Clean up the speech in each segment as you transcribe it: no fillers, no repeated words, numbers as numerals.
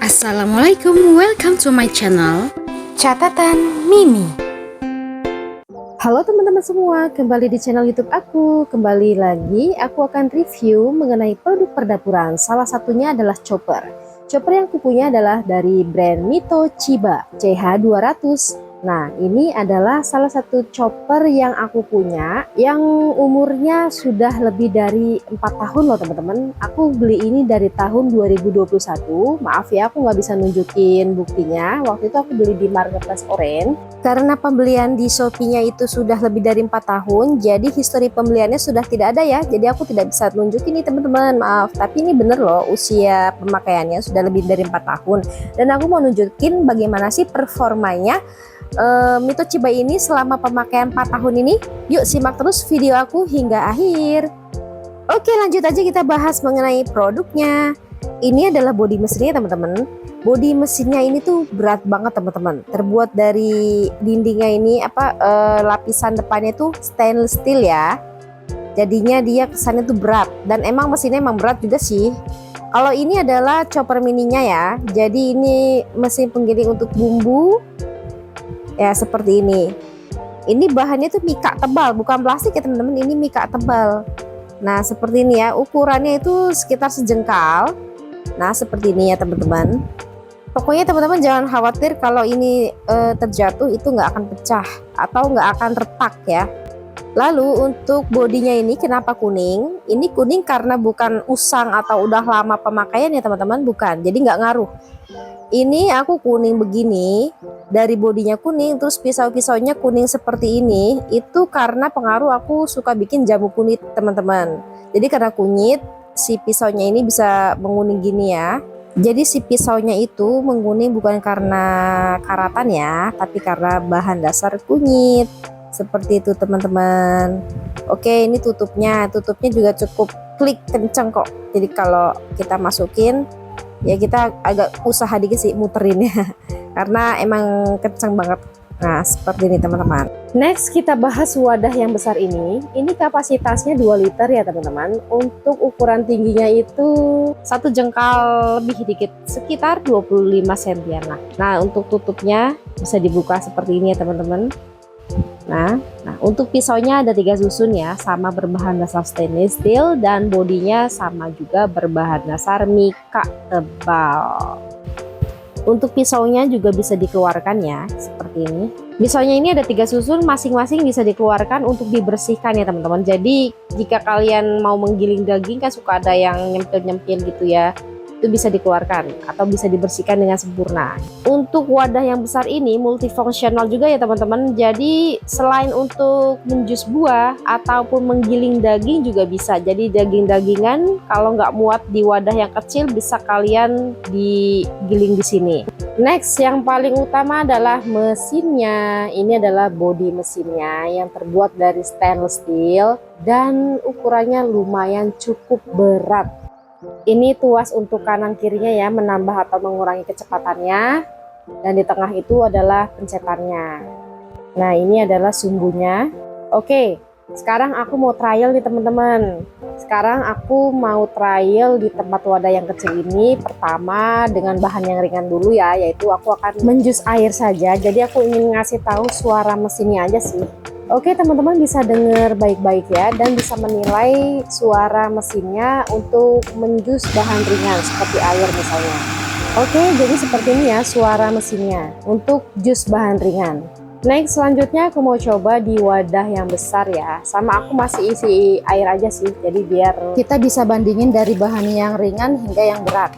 Assalamualaikum, welcome to my channel Catatan Mimi. Halo teman-teman semua, kembali di channel YouTube aku. Kembali lagi, aku akan review mengenai produk perdapuran. Salah satunya adalah chopper. Chopper yang kupunya adalah dari brand Mitochiba CH200. Nah, ini adalah salah satu chopper yang aku punya, yang umurnya sudah lebih dari 4 tahun loh teman-teman. Aku beli ini dari tahun 2021. Maaf ya, aku nggak bisa nunjukin buktinya. Waktu itu aku beli di Marketplace Orange. Karena pembelian di Shopee-nya itu sudah lebih dari 4 tahun, jadi histori pembeliannya sudah tidak ada ya. Jadi aku tidak bisa nunjukin nih teman-teman, maaf. Tapi ini bener loh, usia pemakaiannya sudah lebih dari 4 tahun. Dan aku mau nunjukin bagaimana sih performanya Mitochiba ini selama pemakaian 4 tahun ini. Yuk simak terus video aku hingga akhir. Oke, lanjut aja kita bahas mengenai produknya. Ini adalah bodi mesinnya teman-teman. Bodi mesinnya ini tuh berat banget teman-teman. Terbuat dari dindingnya ini lapisan depannya tuh stainless steel ya. Jadinya dia kesannya tuh berat, dan emang mesinnya emang berat juga sih. Kalau ini adalah chopper mininya ya. Jadi ini mesin penggiling untuk bumbu. Ya seperti ini. Ini bahannya tuh mika tebal, bukan plastik ya teman-teman. Ini mika tebal. Nah seperti ini ya. Ukurannya itu sekitar sejengkal. Nah seperti ini ya teman-teman. Pokoknya teman-teman jangan khawatir kalau ini terjatuh itu nggak akan pecah atau nggak akan retak ya. Lalu untuk bodinya ini kenapa kuning? Ini kuning karena bukan usang atau udah lama pemakaian ya teman-teman, bukan. Jadi nggak ngaruh. Ini aku kuning begini, dari bodinya kuning, terus pisau-pisaunya kuning seperti ini, itu karena pengaruh aku suka bikin jamu kunyit teman-teman. Jadi karena kunyit, si pisaunya ini bisa menguning gini ya. Jadi si pisaunya itu menguning bukan karena karatan ya, tapi karena bahan dasar kunyit. Seperti itu teman-teman. Oke, ini tutupnya juga cukup klik kenceng kok. Jadi kalau kita masukin, ya kita agak usaha dikit sih muterinnya karena emang kenceng banget. Nah seperti ini teman-teman. Next kita bahas wadah yang besar ini. Ini kapasitasnya 2 liter ya teman-teman. Untuk ukuran tingginya itu 1 jengkal lebih dikit, sekitar 25 cm. Nah untuk tutupnya bisa dibuka seperti ini ya teman-teman. Nah untuk pisaunya ada 3 susun ya, sama berbahan dasar stainless steel dan bodinya sama juga berbahan dasar mika tebal. Untuk pisaunya juga bisa dikeluarkan ya, seperti ini. Pisaunya ini ada 3 susun, masing-masing bisa dikeluarkan untuk dibersihkan ya teman-teman. Jadi jika kalian mau menggiling daging kan suka ada yang nyempil-nyempil gitu ya, itu bisa dikeluarkan atau bisa dibersihkan dengan sempurna. Untuk wadah yang besar ini multifungsional juga ya teman-teman. Jadi selain untuk menjus buah ataupun menggiling daging juga bisa. Jadi daging-dagingan kalau nggak muat di wadah yang kecil bisa kalian digiling di sini. Next yang paling utama adalah mesinnya. Ini adalah bodi mesinnya yang terbuat dari stainless steel dan ukurannya lumayan cukup berat. Ini tuas untuk kanan kirinya ya, menambah atau mengurangi kecepatannya, dan di tengah itu adalah pencetannya. Nah ini adalah sumbunya. Oke, sekarang aku mau trial nih teman-teman. Sekarang aku mau trial di tempat wadah yang kecil ini. Pertama dengan bahan yang ringan dulu ya, yaitu aku akan menjus air saja. Jadi aku ingin ngasih tahu suara mesinnya aja sih. Oke teman-teman bisa dengar baik-baik ya, dan bisa menilai suara mesinnya untuk menjus bahan ringan seperti air misalnya. Oke, jadi seperti ini ya suara mesinnya untuk jus bahan ringan. Next selanjutnya aku mau coba di wadah yang besar ya. Sama aku masih isi air aja sih, jadi biar kita bisa bandingin dari bahan yang ringan hingga yang berat.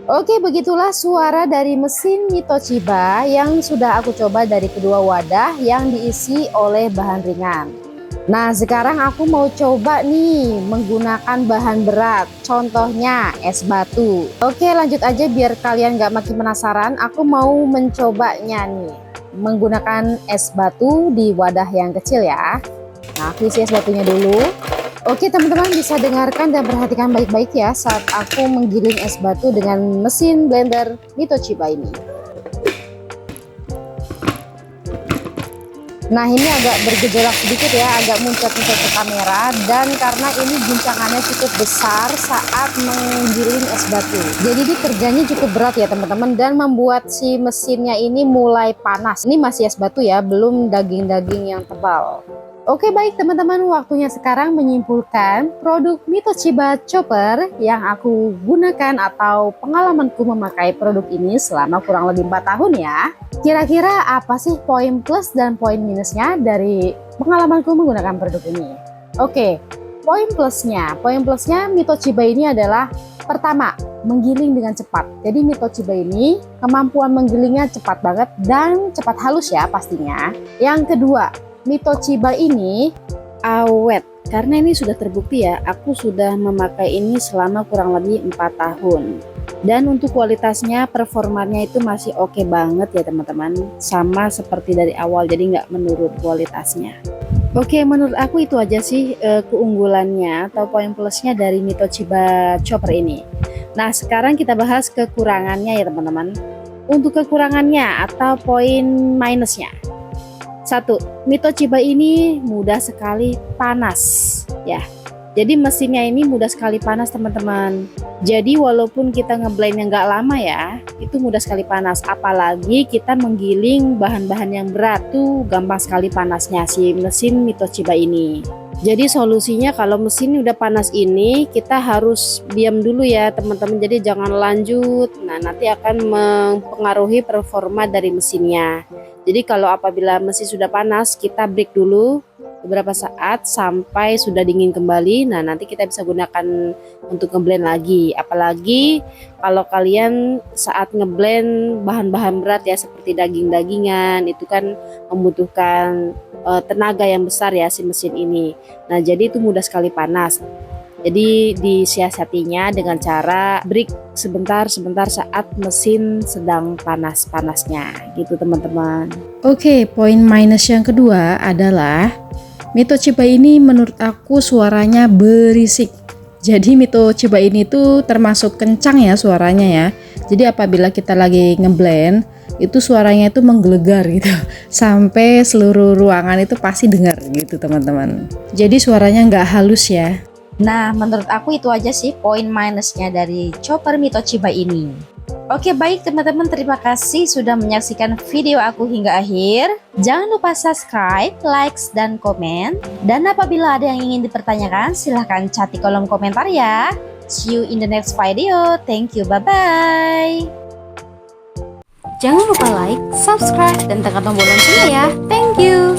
Oke, begitulah suara dari mesin Mitochiba yang sudah aku coba dari kedua wadah yang diisi oleh bahan ringan. Nah, sekarang aku mau coba nih menggunakan bahan berat. Contohnya es batu. Oke, lanjut aja biar kalian gak makin penasaran. Aku mau mencobanya nih menggunakan es batu di wadah yang kecil ya. Nah, aku isi es batunya dulu. Oke teman-teman bisa dengarkan dan perhatikan baik-baik ya saat aku menggiling es batu dengan mesin blender Mitochiba ini. Nah ini agak bergejolak sedikit ya, agak muncrat-muncrat ke kamera, dan karena ini guncangannya cukup besar saat menggiling es batu. Jadi ini kerjanya cukup berat ya teman-teman, dan membuat si mesinnya ini mulai panas. Ini masih es batu ya, belum daging-daging yang tebal. Oke baik teman-teman, waktunya sekarang menyimpulkan produk Mitochiba Chopper yang aku gunakan atau pengalamanku memakai produk ini selama kurang lebih 4 tahun ya. Kira-kira apa sih poin plus dan poin minusnya dari pengalamanku menggunakan produk ini? Oke, poin plusnya Mitochiba ini adalah pertama, menggiling dengan cepat. Jadi Mitochiba ini kemampuan menggilingnya cepat banget dan cepat halus ya pastinya. Yang kedua, Mitochiba ini awet, karena ini sudah terbukti ya, aku sudah memakai ini selama kurang lebih 4 tahun. Dan untuk kualitasnya, performanya itu masih oke banget ya teman-teman, sama seperti dari awal, jadi nggak menurun kualitasnya. Oke, menurut aku itu aja sih keunggulannya atau poin plusnya dari Mitochiba Chopper ini. Nah sekarang kita bahas kekurangannya ya teman-teman. Untuk kekurangannya atau poin minusnya. 1. Mitochiba ini mudah sekali panas ya. Jadi mesinnya ini mudah sekali panas teman-teman. Jadi walaupun kita ngeblendnya nggak lama ya, itu mudah sekali panas. Apalagi kita menggiling bahan-bahan yang berat tuh gampang sekali panasnya si mesin Mitochiba ini. Jadi solusinya kalau mesin udah panas ini kita harus diam dulu ya teman-teman. Jadi jangan lanjut. Nah nanti akan mempengaruhi performa dari mesinnya. Jadi kalau apabila mesin sudah panas, kita break dulu beberapa saat sampai sudah dingin kembali. Nah nanti kita bisa gunakan untuk ngeblend lagi. Apalagi kalau kalian saat ngeblend bahan-bahan berat ya seperti daging-dagingan, itu kan membutuhkan tenaga yang besar ya si mesin ini. Nah jadi itu mudah sekali panas. Jadi disiasatinya dengan cara break sebentar saat mesin sedang panas-panasnya gitu teman-teman. Oke, poin minus yang kedua adalah Mitochiba ini menurut aku suaranya berisik. Jadi Mitochiba ini tuh termasuk kencang ya suaranya ya. Jadi apabila kita lagi ngeblend itu suaranya itu menggelegar gitu sampai seluruh ruangan itu pasti dengar gitu teman-teman. Jadi suaranya nggak halus ya. Nah, menurut aku itu aja sih poin minusnya dari chopper Mitochiba ini. Oke baik teman-teman, terima kasih sudah menyaksikan video aku hingga akhir. Jangan lupa subscribe, likes, dan komen. Dan apabila ada yang ingin dipertanyakan, silahkan chat di kolom komentar ya. See you in the next video. Thank you, bye-bye. Jangan lupa like, subscribe, dan tekan tombol loncengnya ya. Thank you.